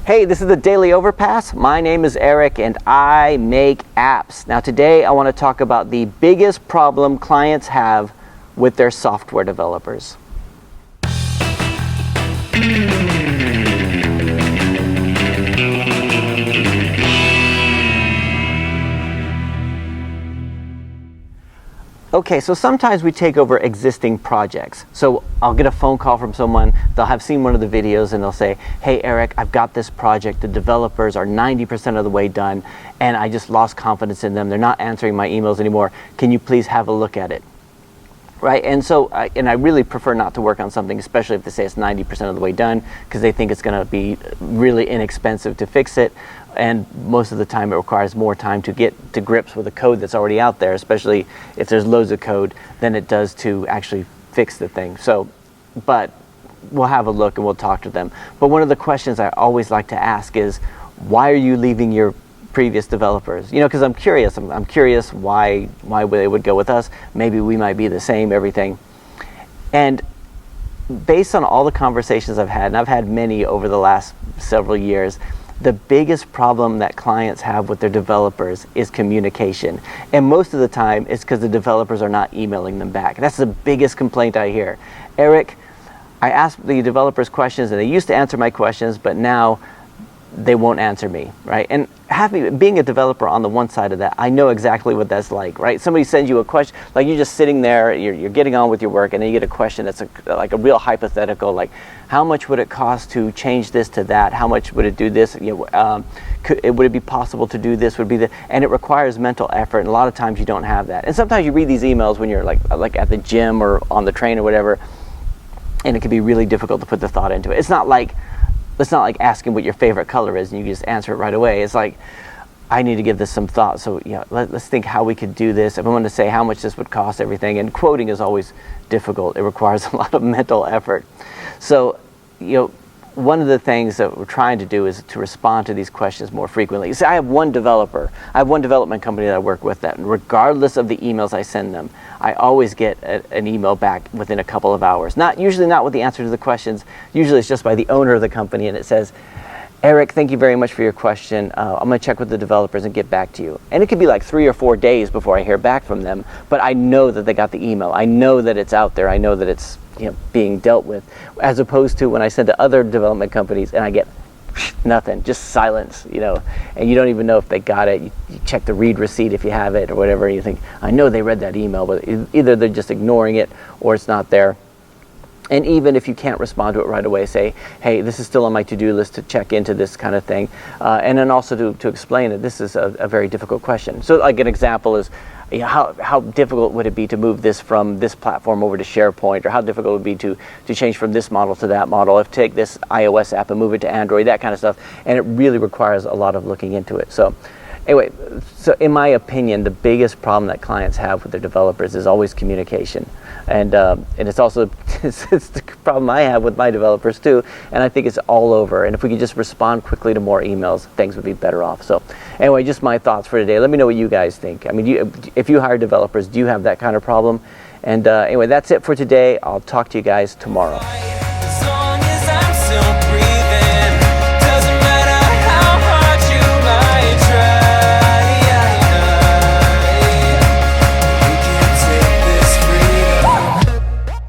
Hey, this is the Daily Overpass. My name is Eric and I make apps. Now today I want to talk about the biggest problem clients have with their software developers. Okay, so sometimes we take over existing projects. So I'll get a phone call from someone, they'll have seen one of the videos and they'll say, hey Eric, I've got this project, the developers are 90% of the way done and I just lost confidence in them, they're not answering my emails anymore, can you please have a look at it? Right, and so, I really prefer not to work on something, especially if they say it's 90% of the way done, because they think it's going to be really inexpensive to fix it, and most of the time it requires more time to get to grips with the code that's already out there, especially if there's loads of code, than it does to actually fix the thing. So, but we'll have a look and we'll talk to them. But one of the questions I always like to ask is, why are you leaving your previous developers? You know, because I'm curious. I'm curious why they would go with us. Maybe we might be the same, everything. And based on all the conversations I've had, and I've had many over the last several years, the biggest problem that clients have with their developers is communication. And most of the time it's because the developers are not emailing them back. That's the biggest complaint I hear. Eric, I ask the developers questions and they used to answer my questions, but now they won't answer me, right? And being a developer on the one side of that, I know exactly what that's like, right? Somebody sends you a question, like you're just sitting there, you're getting on with your work, and then you get a question that's like a real hypothetical, like how much would it cost to change this to that? How much would it do this? You know, would it be possible to do this? And it requires mental effort, and a lot of times you don't have that. And sometimes you read these emails when you're like at the gym or on the train or whatever, and it can be really difficult to put the thought into it. It's not like asking what your favorite color is and you just answer it right away. It's like, I need to give this some thought. So yeah, let's think how we could do this. If I want to say how much this would cost, everything. And quoting is always difficult. It requires a lot of mental effort. So, you know, one of the things that we're trying to do is to respond to these questions more frequently. See, I have one development company that I work with that regardless of the emails I send them, I always get an email back within a couple of hours. Usually not with the answer to the questions. Usually it's just by the owner of the company and it says, Eric, thank you very much for your question. I'm going to check with the developers and get back to you. And it could be like 3 or 4 days before I hear back from them, but I know that they got the email. I know that it's out there. I know that it's being dealt with, as opposed to when I send to other development companies and I get nothing, just silence, and you don't even know if they got it. You check the read receipt if you have it or whatever, and you think, I know they read that email, but either they're just ignoring it or it's not there. And even if you can't respond to it right away, say, hey, this is still on my to-do list to check into this kind of thing. And then also to explain that this is a very difficult question. So like an example is, how difficult would it be to move this from this platform over to SharePoint, or how difficult would it be to change from this model to that model, if take this iOS app and move it to Android, that kind of stuff. And it really requires a lot of looking into it. So anyway, so in my opinion, the biggest problem that clients have with their developers is always communication. And it's also it's the problem I have with my developers too, and I think it's all over. And if we could just respond quickly to more emails, things would be better off. So anyway, just my thoughts for today. Let me know what you guys think. I mean, if you hire developers, do you have that kind of problem? And anyway, that's it for today. I'll talk to you guys tomorrow.